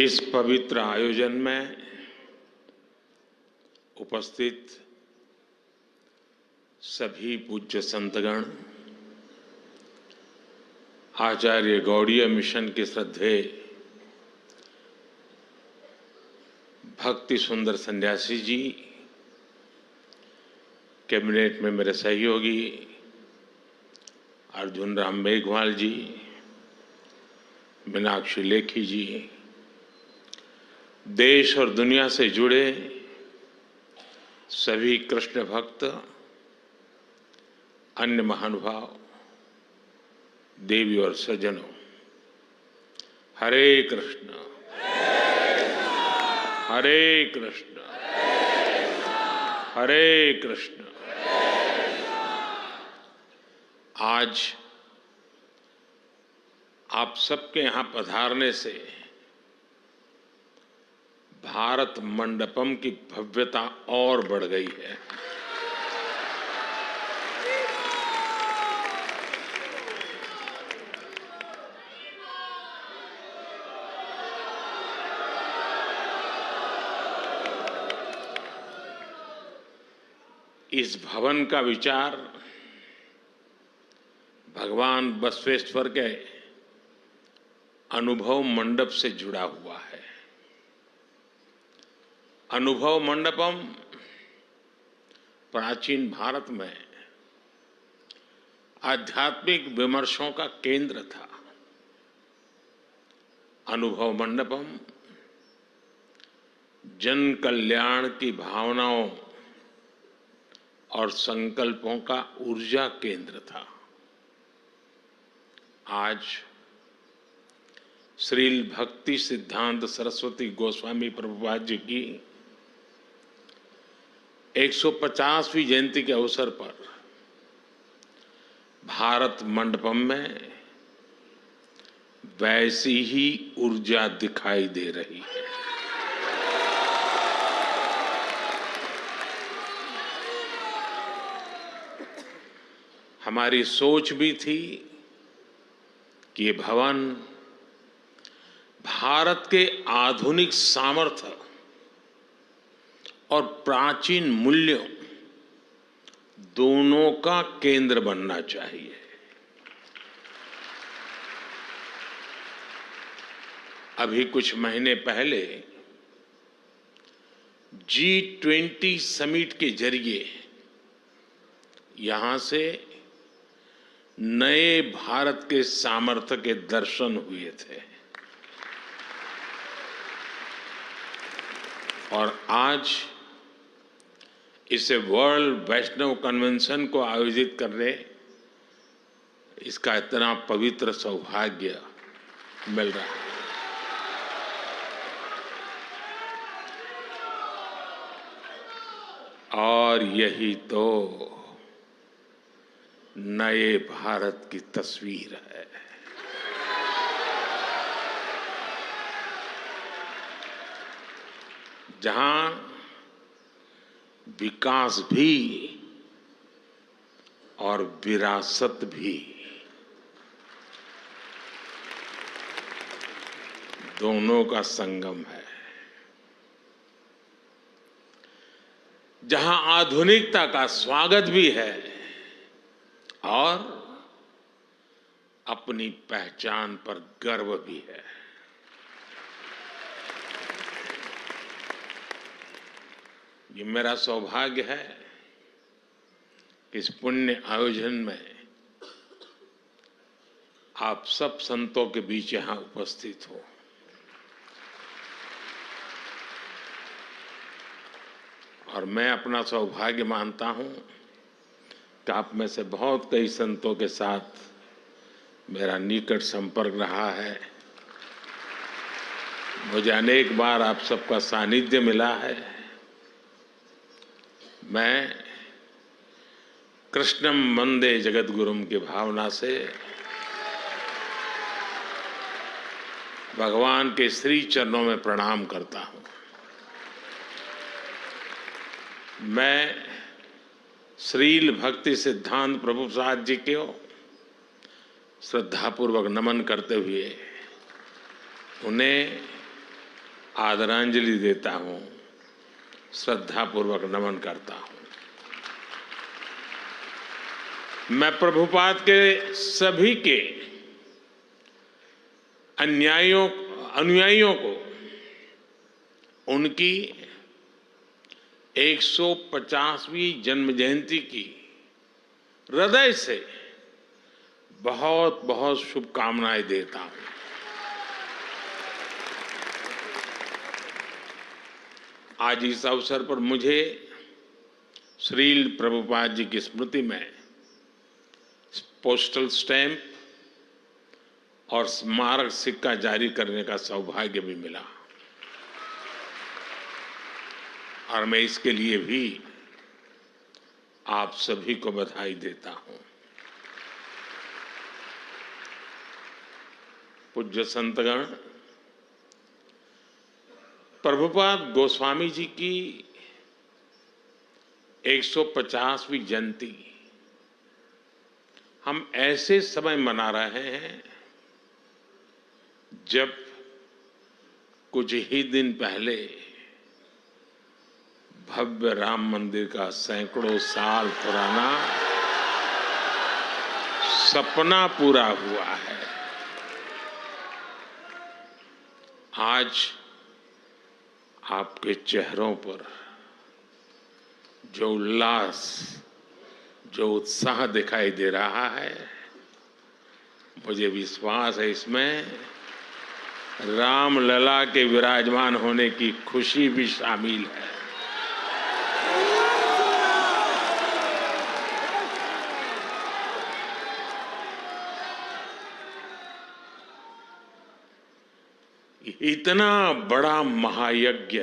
इस पवित्र आयोजन में उपस्थित सभी पूज्य संतगण, आचार्य गौड़ीय मिशन के श्रद्धेय भक्ति सुंदर सन्यासी जी, कैबिनेट में मेरे सहयोगी अर्जुन राम मेघवाल जी, मीनाक्षी लेखी जी, देश और दुनिया से जुड़े सभी कृष्ण भक्त, अन्य महानुभाव, देवी और सज्जनों, हरे कृष्ण हरे कृष्ण हरे कृष्ण। आज आप सबके यहां पधारने से भारत मंडपम की भव्यता और बढ़ गई है। इस भवन का विचार भगवान बसवेश्वर के अनुभव मंडप से जुड़ा हुआ है। अनुभव मंडपम प्राचीन भारत में आध्यात्मिक विमर्शों का केंद्र था। अनुभव मंडपम जन कल्याण की भावनाओं और संकल्पों का ऊर्जा केंद्र था। आज श्रील भक्ति सिद्धांत सरस्वती गोस्वामी प्रभुपाद जी की 150वीं जयंती के अवसर पर भारत मंडपम में वैसी ही ऊर्जा दिखाई दे रही है। हमारी सोच भी थी कि ये भवन भारत के आधुनिक सामर्थ्य और प्राचीन मूल्यों दोनों का केंद्र बनना चाहिए। अभी कुछ महीने पहले G20 समिट के जरिए यहां से नए भारत के सामर्थ्य के दर्शन हुए थे और आज इसे वर्ल्ड वैष्णव कन्वेंशन को आयोजित करने इसका इतना पवित्र सौभाग्य मिल रहा है। और यही तो नए भारत की तस्वीर है। जहां विकास भी और विरासत भी दोनों का संगम है। जहां आधुनिकता का स्वागत भी है और अपनी पहचान पर गर्व भी है। ये मेरा सौभाग्य है कि इस पुण्य आयोजन में आप सब संतों के बीच यहां उपस्थित हो। और मैं अपना सौभाग्य मानता हूं कि आप में से बहुत कई संतों के साथ मेरा निकट संपर्क रहा है। मुझे अनेक बार आप सबका सानिध्य मिला है। मैं कृष्णम वंदे जगद्गुरुम की भावना से भगवान के श्री चरणों में प्रणाम करता हूं। मैं श्रील भक्ति सिद्धांत प्रभुपाद जी को श्रद्धापूर्वक नमन करते हुए उन्हें आदरांजलि देता हूं, श्रद्धापूर्वक नमन करता हूं। मैं प्रभुपाद के सभी के अनुयायियों को उनकी 150वीं जन्म जयंती की हृदय से बहुत बहुत शुभकामनाएं देता हूं। आज इस अवसर पर मुझे श्रील प्रभुपाद जी की स्मृति में पोस्टल स्टैंप और स्मारक सिक्का जारी करने का सौभाग्य भी मिला और मैं इसके लिए भी आप सभी को बधाई देता हूं। पूज्य संतगण, प्रभुपाद गोस्वामी जी की 150वीं जयंती हम ऐसे समय मना रहे हैं जब कुछ ही दिन पहले भव्य राम मंदिर का सैकड़ों साल पुराना सपना पूरा हुआ है। आज आपके चेहरों पर जो उल्लास, जो उत्साह दिखाई दे रहा है, मुझे विश्वास है इसमें रामलला के विराजमान होने की खुशी भी शामिल है। इतना बड़ा महायज्ञ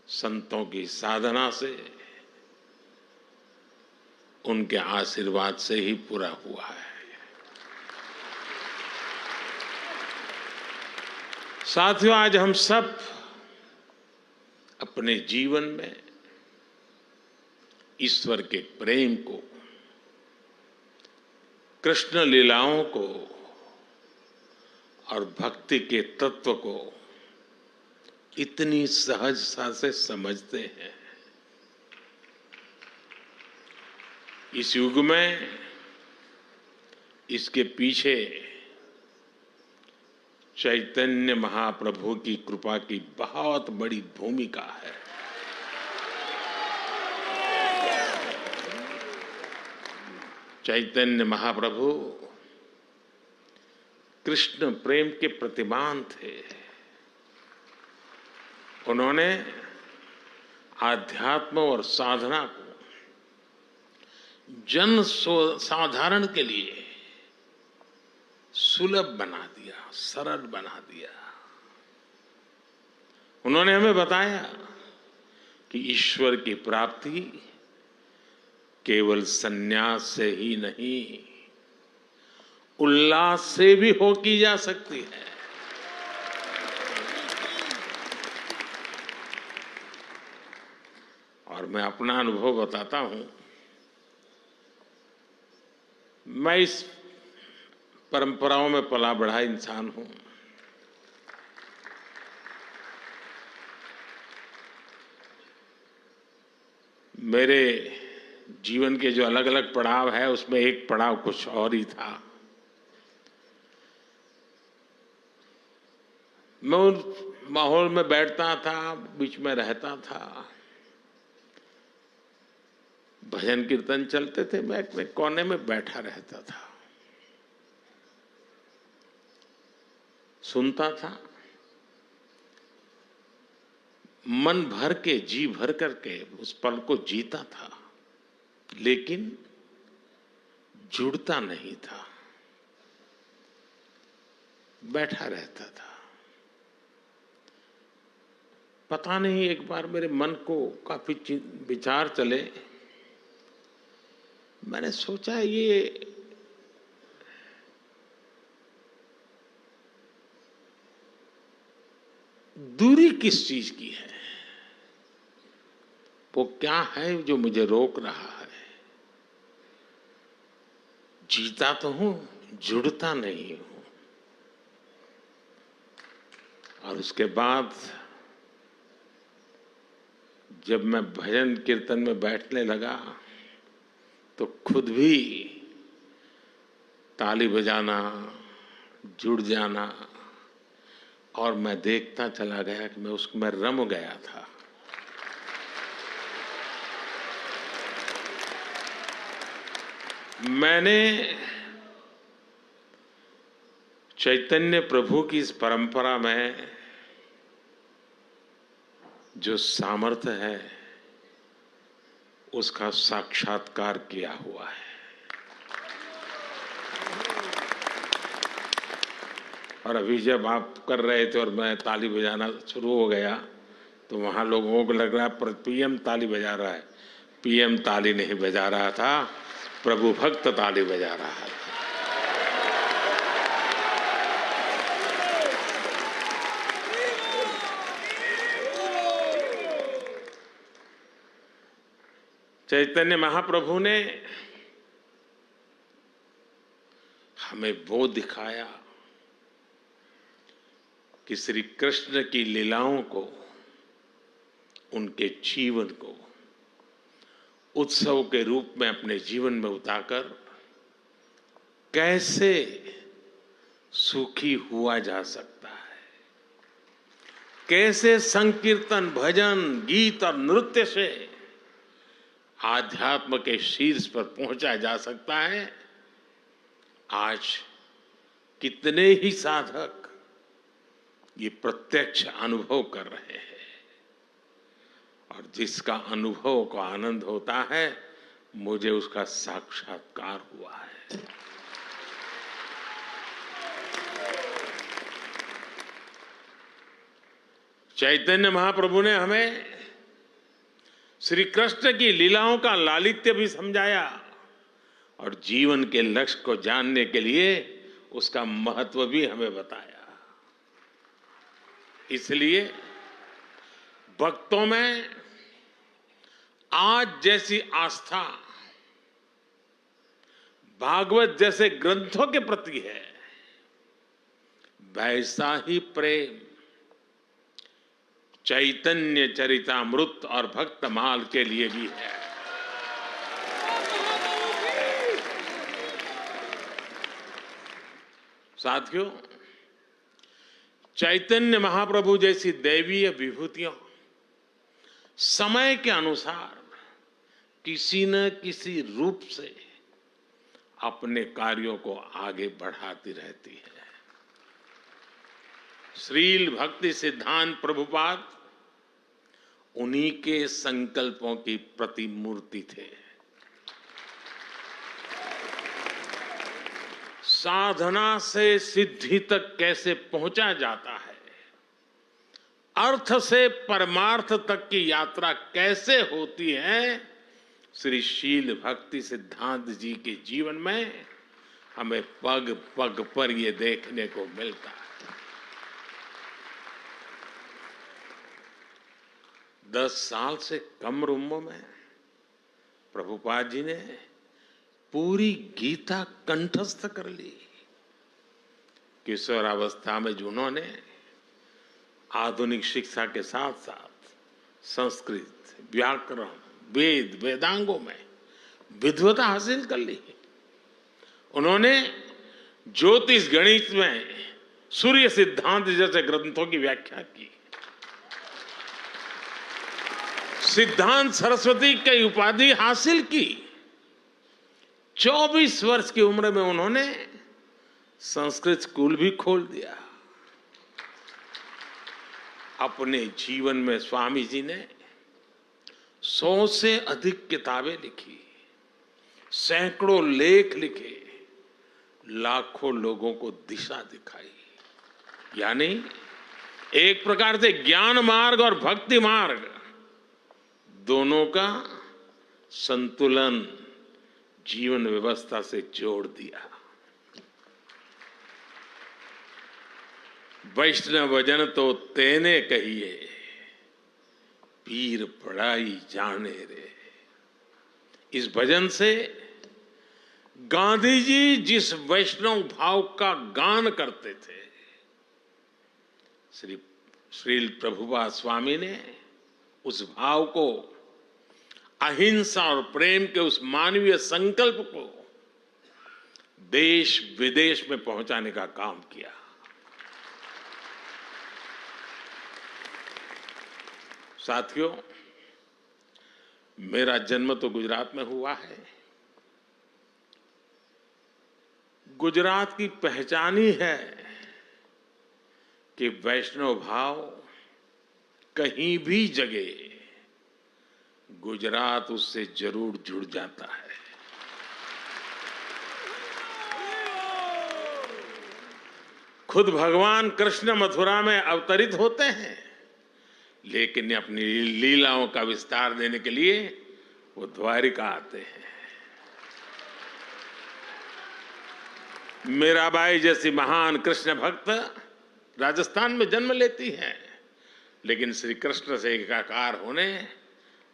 संतों की साधना से, उनके आशीर्वाद से ही पूरा हुआ है। साथियों, आज हम सब अपने जीवन में ईश्वर के प्रेम को, कृष्ण लीलाओं को और भक्ति के तत्व को इतनी सहजता से समझते हैं। इस युग में इसके पीछे चैतन्य महाप्रभु की कृपा की बहुत बड़ी भूमिका है। चैतन्य महाप्रभु कृष्ण प्रेम के प्रतिमान थे। उन्होंने आध्यात्म और साधना को जन साधारण के लिए सुलभ बना दिया, सरल बना दिया। उन्होंने हमें बताया कि ईश्वर की प्राप्ति केवल संन्यास से ही नहीं, उल्लास से भी हो की जा सकती है। और मैं अपना अनुभव बताता हूं। मैं इस परंपराओं में पला बढ़ा इंसान हूं। मेरे जीवन के जो अलग अलग पड़ाव है, उसमें एक पड़ाव कुछ और ही था। मैं उस माहौल में बैठता था, बीच में रहता था, भजन कीर्तन चलते थे, मैं एक कोने में बैठा रहता था, सुनता था, मन भर के, जी भर करके उस पल को जीता था, लेकिन जुड़ता नहीं था, बैठा रहता था। पता नहीं, एक बार मेरे मन को काफी विचार चले। मैंने सोचा, ये दूरी किस चीज की है? वो क्या है जो मुझे रोक रहा है? जीता तो हूं, जुड़ता नहीं हूं। और उसके बाद जब मैं भजन कीर्तन में बैठने लगा तो खुद भी ताली बजाना, जुड़ जाना, और मैं देखता चला गया कि मैं उसमें रम गया था। मैंने चैतन्य प्रभु की इस परंपरा में जो सामर्थ्य है उसका साक्षात्कार किया हुआ है। और अभी जब आप कर रहे थे और मैं ताली बजाना शुरू हो गया तो वहां लोगों को लग रहा है पीएम ताली बजा रहा है। पीएम ताली नहीं बजा रहा था, प्रभु भक्त ताली बजा रहा था। चैतन्य महाप्रभु ने हमें वो दिखाया कि श्री कृष्ण की लीलाओं को, उनके जीवन को उत्सव के रूप में अपने जीवन में उतारकर कैसे सुखी हुआ जा सकता है, कैसे संकीर्तन, भजन, गीत और नृत्य से आध्यात्म के शीर्ष पर पहुंचा जा सकता है। आज कितने ही साधक ये प्रत्यक्ष अनुभव कर रहे हैं, और जिसका अनुभव को आनंद होता है, मुझे उसका साक्षात्कार हुआ है। चैतन्य महाप्रभु ने हमें श्री कृष्ण की लीलाओं का लालित्य भी समझाया और जीवन के लक्ष्य को जानने के लिए उसका महत्व भी हमें बताया। इसलिए भक्तों में आज जैसी आस्था भागवत जैसे ग्रंथों के प्रति है, वैसा ही प्रेम चैतन्य चरितामृत और भक्तमाल के लिए भी है। साथियों, चैतन्य महाप्रभु जैसी दैवीय विभूतियां समय के अनुसार किसी न किसी रूप से अपने कार्यों को आगे बढ़ाती रहती है। श्रील भक्ति सिद्धांत प्रभुपाद उन्हीं के संकल्पों की प्रतिमूर्ति थे। साधना से सिद्धि तक कैसे पहुंचा जाता है, अर्थ से परमार्थ तक की यात्रा कैसे होती है, श्री शील भक्ति सिद्धांत जी के जीवन में हमें पग पग पर ये देखने को मिलता है। 10 साल से कम उम्र में प्रभुपाद जी ने पूरी गीता कंठस्थ कर ली। किशोरावस्था में जिन्होंने आधुनिक शिक्षा के साथ साथ संस्कृत, व्याकरण, वेद, वेदांगों में विद्वता हासिल कर ली, उन्होंने ज्योतिष गणित में सूर्य सिद्धांत जैसे ग्रंथों की व्याख्या की। सिद्धांत सरस्वती की उपाधि हासिल की। 24 वर्ष की उम्र में उन्होंने संस्कृत स्कूल भी खोल दिया। अपने जीवन में स्वामी जी ने 100 से अधिक किताबें लिखी, सैकड़ों लेख लिखे, लाखों लोगों को दिशा दिखाई। यानी एक प्रकार से ज्ञान मार्ग और भक्ति मार्ग दोनों का संतुलन जीवन व्यवस्था से जोड़ दिया। वैष्णव जन तो तेने कहिए, पीर पढ़ाई जाने रे। इस भजन से गांधी जी जिस वैष्णव भाव का गान करते थे, श्री श्रील प्रभुपाद स्वामी ने उस भाव को, अहिंसा और प्रेम के उस मानवीय संकल्प को देश विदेश में पहुंचाने का काम किया। साथियों, मेरा जन्म तो गुजरात में हुआ है। गुजरात की पहचान ही है कि वैष्णव भाव कहीं भी जगे गुजरात उससे जरूर जुड़ जाता है। खुद भगवान कृष्ण मथुरा में अवतरित होते हैं, लेकिन अपनी लीलाओं का विस्तार देने के लिए वो द्वारिका आते हैं। मीराबाई जैसी महान कृष्ण भक्त राजस्थान में जन्म लेती हैं, लेकिन श्री कृष्ण से एकाकार होने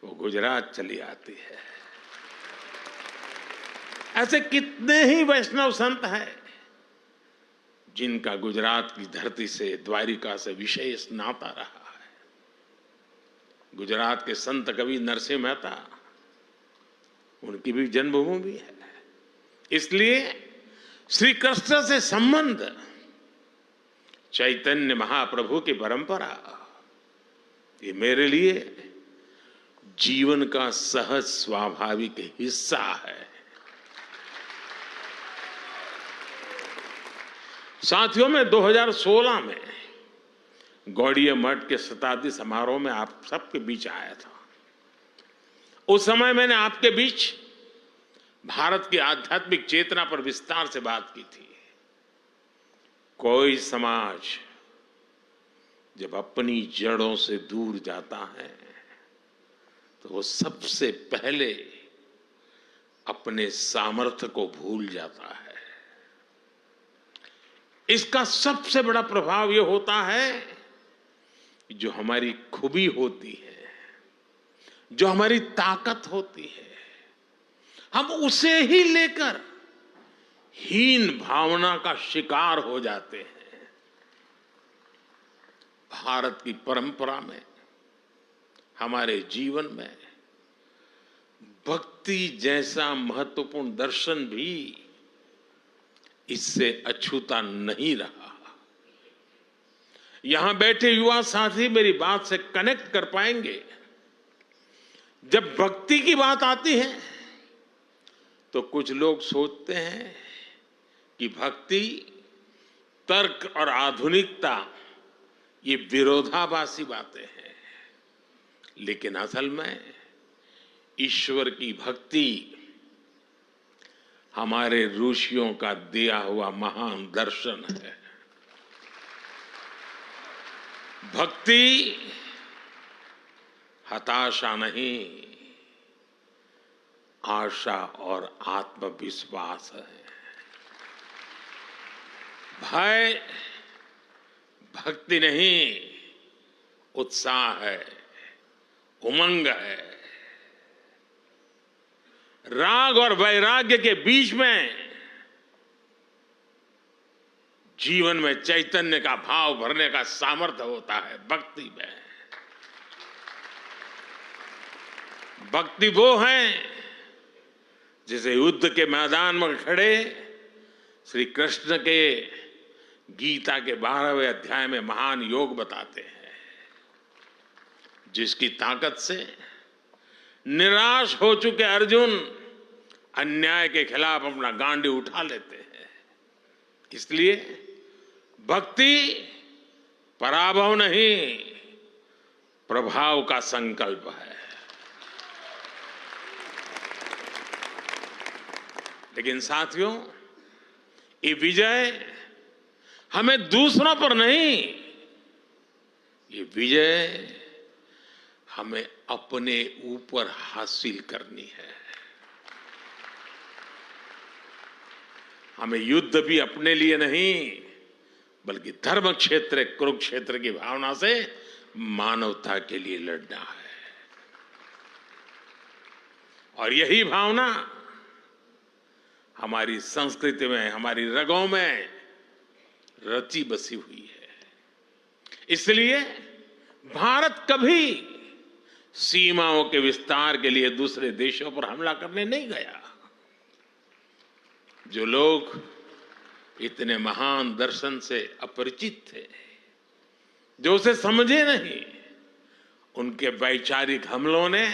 वो गुजरात चली आती है। ऐसे कितने ही वैष्णव संत हैं जिनका गुजरात की धरती से, द्वारिका से विशेष नाता रहा है। गुजरात के संत कवि नरसिंह मेहता, उनकी भी जन्मभूमि है। इसलिए श्री कृष्ण से संबंध, चैतन्य महाप्रभु की परंपरा, ये मेरे लिए जीवन का सहज स्वाभाविक हिस्सा है। साथियों, मैं 2016 में गौड़ीय मठ के शताब्दी समारोह में आप सबके बीच आया था। उस समय मैंने आपके बीच भारत की आध्यात्मिक चेतना पर विस्तार से बात की थी। कोई समाज जब अपनी जड़ों से दूर जाता है तो वो सबसे पहले अपने सामर्थ्य को भूल जाता है। इसका सबसे बड़ा प्रभाव ये होता है कि जो हमारी खूबी होती है, जो हमारी ताकत होती है, हम उसे ही लेकर हीन भावना का शिकार हो जाते हैं। भारत की परंपरा में, हमारे जीवन में भक्ति जैसा महत्वपूर्ण दर्शन भी इससे अछूता नहीं रहा। यहां बैठे युवा साथी मेरी बात से कनेक्ट कर पाएंगे। जब भक्ति की बात आती है तो कुछ लोग सोचते हैं कि भक्ति, तर्क और आधुनिकता ये विरोधाभासी बातें हैं, लेकिन असल में ईश्वर की भक्ति हमारे ऋषियों का दिया हुआ महान दर्शन है। भक्ति हताशा नहीं, आशा और आत्मविश्वास है। भय भक्ति नहीं, उत्साह है, उमंग है। राग और वैराग्य के बीच में जीवन में चैतन्य का भाव भरने का सामर्थ्य होता है भक्ति में। भक्ति वो है जिसे युद्ध के मैदान में खड़े श्री कृष्ण के गीता के 12वें अध्याय में महान योग बताते हैं, जिसकी ताकत से निराश हो चुके अर्जुन अन्याय के खिलाफ अपना गांडी उठा लेते हैं। इसलिए भक्ति पराभव नहीं, प्रभाव का संकल्प है। लेकिन साथियों, ये विजय हमें दूसरों पर नहीं, ये विजय हमें अपने ऊपर हासिल करनी है। हमें युद्ध भी अपने लिए नहीं, बल्कि धर्म क्षेत्र, कुरुक्षेत्र की भावना से मानवता के लिए लड़ना है। और यही भावना हमारी संस्कृति में, हमारी रगों में रची बसी हुई है। इसलिए भारत कभी सीमाओं के विस्तार के लिए दूसरे देशों पर हमला करने नहीं गया। जो लोग इतने महान दर्शन से अपरिचित थे, जो उसे समझे नहीं, उनके वैचारिक हमलों ने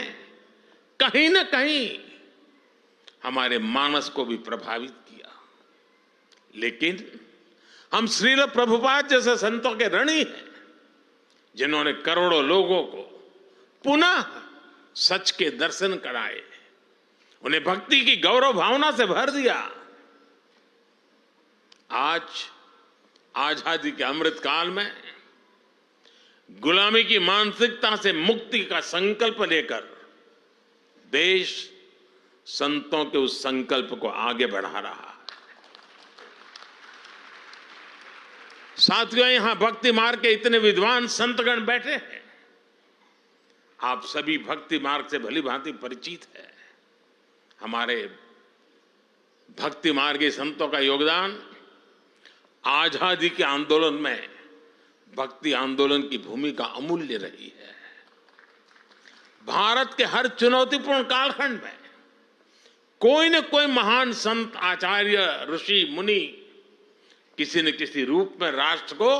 कहीं न कहीं हमारे मानस को भी प्रभावित किया। लेकिन हम श्रील प्रभुपाद जैसे संतों के ऋणी हैं, जिन्होंने करोड़ों लोगों को पुनः सच के दर्शन कराए, उन्हें भक्ति की गौरव भावना से भर दिया। आज आजादी के अमृत काल में गुलामी की मानसिकता से मुक्ति का संकल्प लेकर देश संतों के उस संकल्प को आगे बढ़ा रहा है। साथियों, यहां भक्ति मार्ग के इतने विद्वान संतगण बैठे हैं। आप सभी भक्ति मार्ग से भली भांति परिचित है। हमारे भक्ति मार्गी संतों का योगदान आजादी के आंदोलन में भक्ति आंदोलन की भूमिका अमूल्य रही है। भारत के हर चुनौतीपूर्ण कालखंड में कोई न कोई महान संत, आचार्य, ऋषि, मुनि किसी न किसी रूप में राष्ट्र को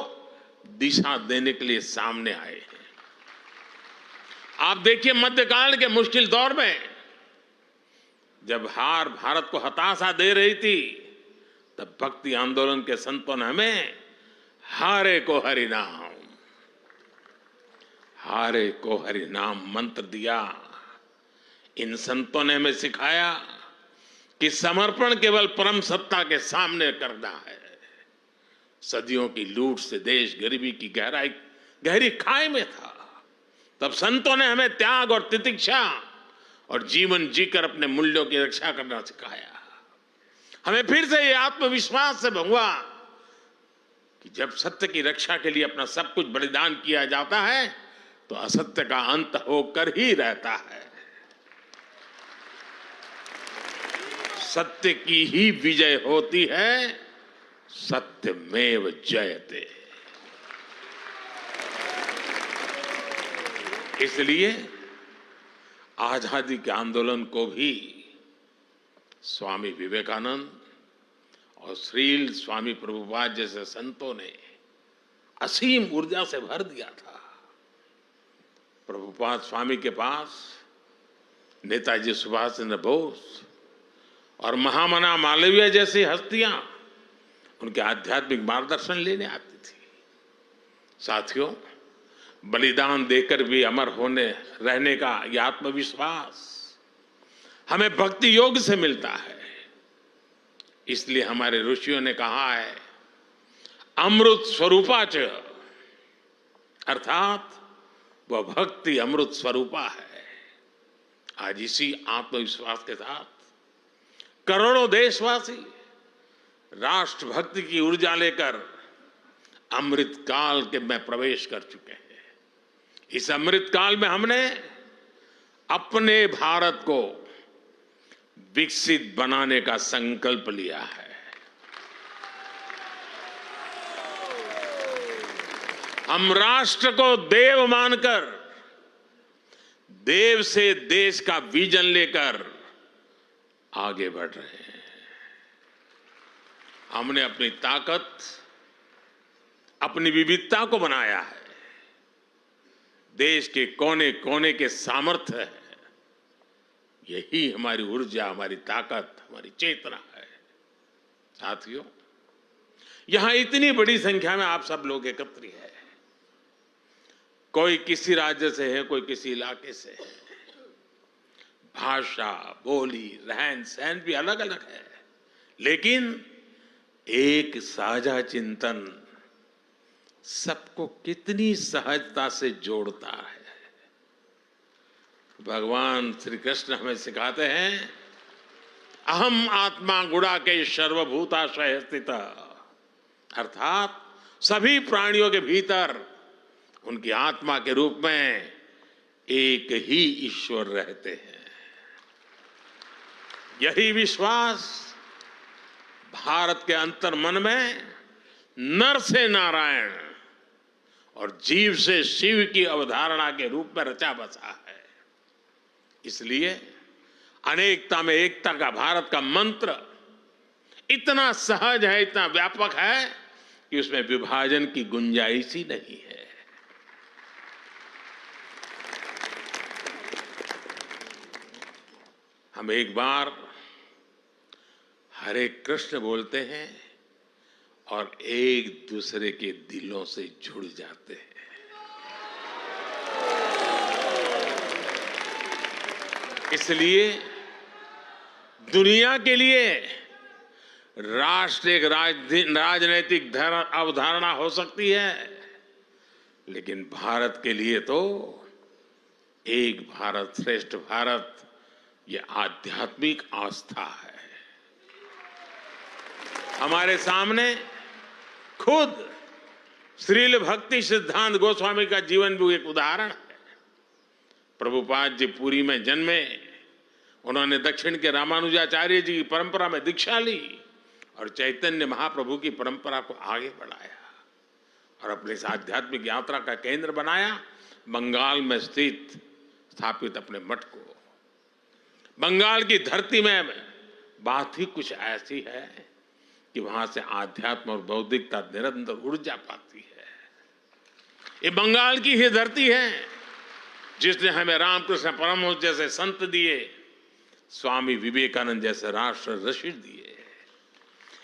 दिशा देने के लिए सामने आए हैं। आप देखिए, मध्यकाल के मुश्किल दौर में जब हार भारत को हताशा दे रही थी, तब भक्ति आंदोलन के संतों ने हमें हारे को हरि नाम, हारे को हरि नाम मंत्र दिया। इन संतों ने हमें सिखाया कि समर्पण केवल परम सत्ता के सामने करना है। सदियों की लूट से देश गरीबी की गहरी खाई में था। तब संतों ने हमें त्याग और तितिक्षा और जीवन जीकर अपने मूल्यों की रक्षा करना सिखाया। हमें फिर से ये आत्मविश्वास से भंगुआ कि जब सत्य की रक्षा के लिए अपना सब कुछ बलिदान किया जाता है, तो असत्य का अंत होकर ही रहता है। सत्य की ही विजय होती है, सत्यमेव जयते। इसलिए आजादी के आंदोलन को भी स्वामी विवेकानंद और श्रील स्वामी प्रभुपाद जैसे संतों ने असीम ऊर्जा से भर दिया था। प्रभुपाद स्वामी के पास नेताजी सुभाष चंद्र बोस और महामना मालवीय जैसी हस्तियां उनके आध्यात्मिक मार्गदर्शन लेने आती थी। साथियों, बलिदान देकर भी अमर होने रहने का यह आत्मविश्वास हमें भक्ति योग से मिलता है। इसलिए हमारे ऋषियों ने कहा है, अमृत स्वरूपाच, अर्थात वह भक्ति अमृत स्वरूपा है। आज इसी आत्मविश्वास के साथ करोड़ों देशवासी राष्ट्रभक्ति की ऊर्जा लेकर अमृत काल के में प्रवेश कर चुके हैं। इस अमृत काल में हमने अपने भारत को विकसित बनाने का संकल्प लिया है। हम राष्ट्र को देव मानकर, देव से देश का विजन लेकर आगे बढ़ रहे हैं। हमने अपनी ताकत, अपनी विविधता को बनाया है। देश के कोने कोने के सामर्थ्य है, यही हमारी ऊर्जा, हमारी ताकत, हमारी चेतना है। साथियों, यहां इतनी बड़ी संख्या में आप सब लोग एकत्रित हैं। कोई किसी राज्य से है, कोई किसी इलाके से है। भाषा, बोली, रहन सहन भी अलग अलग है, लेकिन एक साझा चिंतन सबको कितनी सहजता से जोड़ता है। भगवान श्री कृष्ण हमें सिखाते हैं, अहम आत्मा गुणाकेश सर्वभूताशय स्थित, अर्थात सभी प्राणियों के भीतर उनकी आत्मा के रूप में एक ही ईश्वर रहते हैं। यही विश्वास भारत के अंतर मन में नर से नारायण और जीव से शिव की अवधारणा के रूप में रचा बसा है। इसलिए अनेकता में एकता का भारत का मंत्र इतना सहज है, इतना व्यापक है कि उसमें विभाजन की गुंजाइश ही नहीं है। हम एक बार हरे कृष्ण बोलते हैं और एक दूसरे के दिलों से जुड़ जाते हैं। इसलिए दुनिया के लिए राष्ट्र एक राजनैतिक अवधारणा हो सकती है, लेकिन भारत के लिए तो एक भारत श्रेष्ठ भारत ये आध्यात्मिक आस्था है। हमारे सामने खुद श्रील भक्ति सिद्धांत गोस्वामी का जीवन भी एक उदाहरण है। प्रभुपाद जी पुरी में जन्मे, उन्होंने दक्षिण के रामानुजाचार्य जी की परंपरा में दीक्षा ली और चैतन्य महाप्रभु की परंपरा को आगे बढ़ाया और अपनी इस आध्यात्मिक यात्रा का केंद्र बनाया बंगाल में स्थापित अपने मठ को। बंगाल की धरती में बात ही कुछ ऐसी है कि वहां से आध्यात्म और बौद्धिकता निरंतर ऊर्जा पाती है। ये बंगाल की ही धरती है जिसने हमें रामकृष्ण परमहंस जैसे संत दिए, स्वामी विवेकानंद जैसे राष्ट्र ऋषि दिए।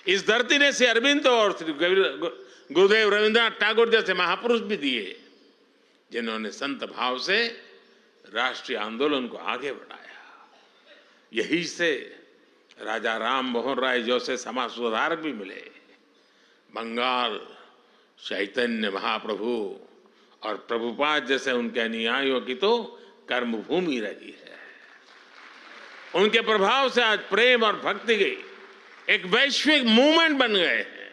इस धरती ने श्री अरविंद और श्री गुरुदेव रविंद्रनाथ टैगोर जैसे महापुरुष भी दिए, जिन्होंने संत भाव से राष्ट्रीय आंदोलन को आगे बढ़ाया। यही से राजा राम मोहन राय जैसे समाज सुधारक भी मिले। बंगाल चैतन्य महाप्रभु और प्रभुपाद जैसे उनके अनुयायियों की तो कर्मभूमि रही है। उनके प्रभाव से आज प्रेम और भक्ति की एक वैश्विक मूवमेंट बन गए हैं।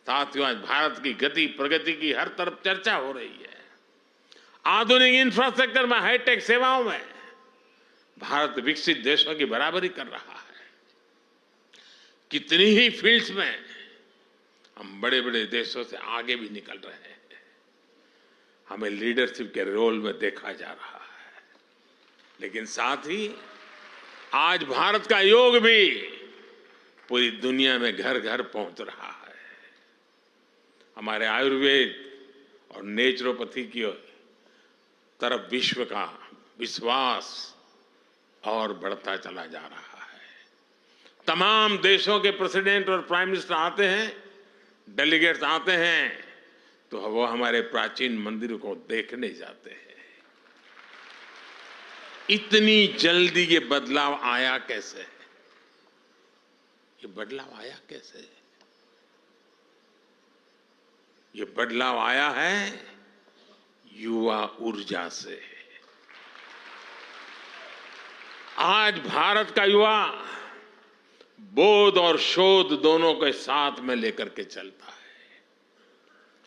साथियों, आज भारत की गति प्रगति की हर तरफ चर्चा हो रही है। आधुनिक इंफ्रास्ट्रक्चर में, हाईटेक सेवाओं में भारत विकसित देशों की बराबरी कर रहा है। कितनी ही फील्ड्स में हम बड़े बड़े देशों से आगे भी निकल रहे हैं। हमें लीडरशिप के रोल में देखा जा रहा है, लेकिन साथ ही आज भारत का योग भी पूरी दुनिया में घर घर पहुंच रहा है। हमारे आयुर्वेद और नेचुरोपैथी की तरफ विश्व का विश्वास और बढ़ता चला जा रहा है। तमाम देशों के प्रेसिडेंट और प्राइम मिनिस्टर आते हैं, डेलीगेट्स आते हैं, तो वो हमारे प्राचीन मंदिरों को देखने जाते हैं। इतनी जल्दी ये बदलाव आया कैसे? ये बदलाव आया कैसे? ये बदलाव आया है युवा ऊर्जा से। आज भारत का युवा बोध और शोध दोनों के साथ में लेकर के चलता है।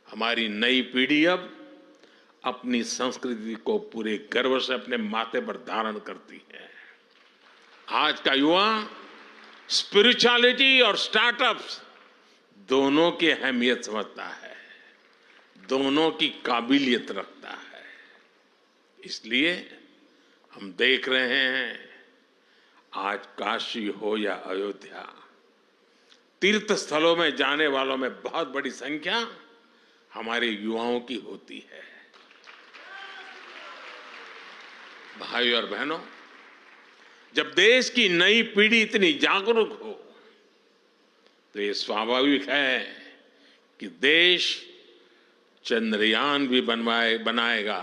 हमारी नई पीढ़ी अब अपनी संस्कृति को पूरे गर्व से अपने माथे पर धारण करती है। आज का युवा स्पिरिचुअलिटी और स्टार्टअप्स दोनों की अहमियत समझता है, दोनों की काबिलियत रखता है। इसलिए हम देख रहे हैं आज काशी हो या अयोध्या, तीर्थ स्थलों में जाने वालों में बहुत बड़ी संख्या हमारे युवाओं की होती है। भाइयों और बहनों, जब देश की नई पीढ़ी इतनी जागरूक हो तो ये स्वाभाविक है कि देश चंद्रयान भी बनाएगा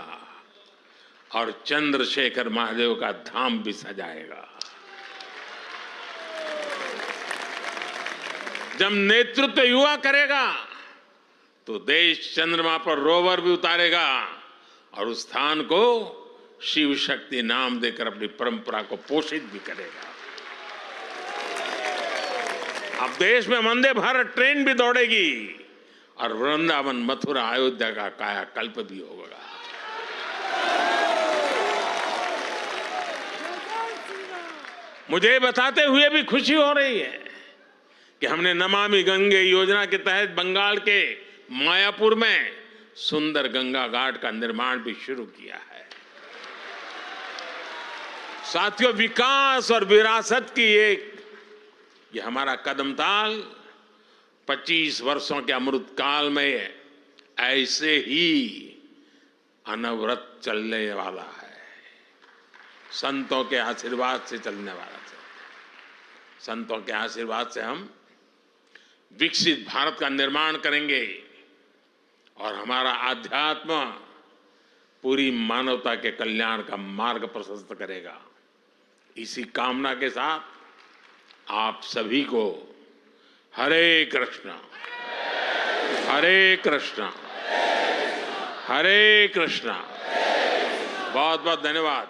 और चंद्रशेखर महादेव का धाम भी सजाएगा। जब नेतृत्व युवा करेगा तो देश चंद्रमा पर रोवर भी उतारेगा और उस स्थान को शिव शक्ति नाम देकर अपनी परंपरा को पोषित भी करेगा। अब देश में वंदे भारत ट्रेन भी दौड़ेगी और वृंदावन, मथुरा, अयोध्या का कायाकल्प भी होगा। मुझे बताते हुए भी खुशी हो रही है कि हमने नमामि गंगे योजना के तहत बंगाल के मायापुर में सुंदर गंगा घाट का निर्माण भी शुरू किया है। साथियों, विकास और विरासत की ये हमारा कदमताल 25 वर्षों के अमृत काल में ऐसे ही अनवरत चलने वाला है। संतों के आशीर्वाद से चलने वाला है। संतों के आशीर्वाद से हम विकसित भारत का निर्माण करेंगे और हमारा आध्यात्म पूरी मानवता के कल्याण का मार्ग प्रशस्त करेगा। इसी कामना के साथ आप सभी को हरे कृष्णा, हरे कृष्णा, हरे कृष्णा। बहुत बहुत धन्यवाद।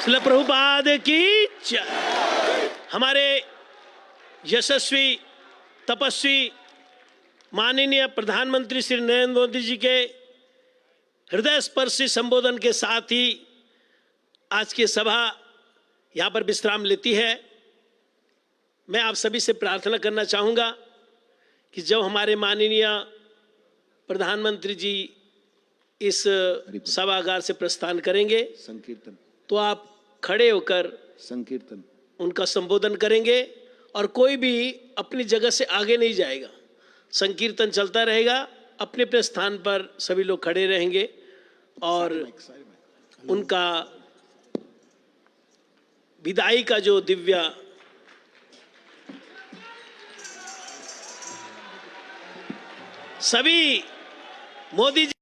श्रील प्रभुपाद की जय। हमारे यशस्वी तपस्वी माननीय प्रधानमंत्री श्री नरेंद्र मोदी जी के हृदय स्पर्शी संबोधन के साथ ही आज की सभा यहाँ पर विश्राम लेती है। मैं आप सभी से प्रार्थना करना चाहूँगा कि जब हमारे माननीय प्रधानमंत्री जी इस सभागार से प्रस्थान करेंगे संकीर्तन, तो आप खड़े होकर संकीर्तन उनका संबोधन करेंगे और कोई भी अपनी जगह से आगे नहीं जाएगा। संकीर्तन चलता रहेगा, अपने अपने स्थान पर सभी लोग खड़े रहेंगे और उनका विदाई का जो दिव्य सभी मोदी जी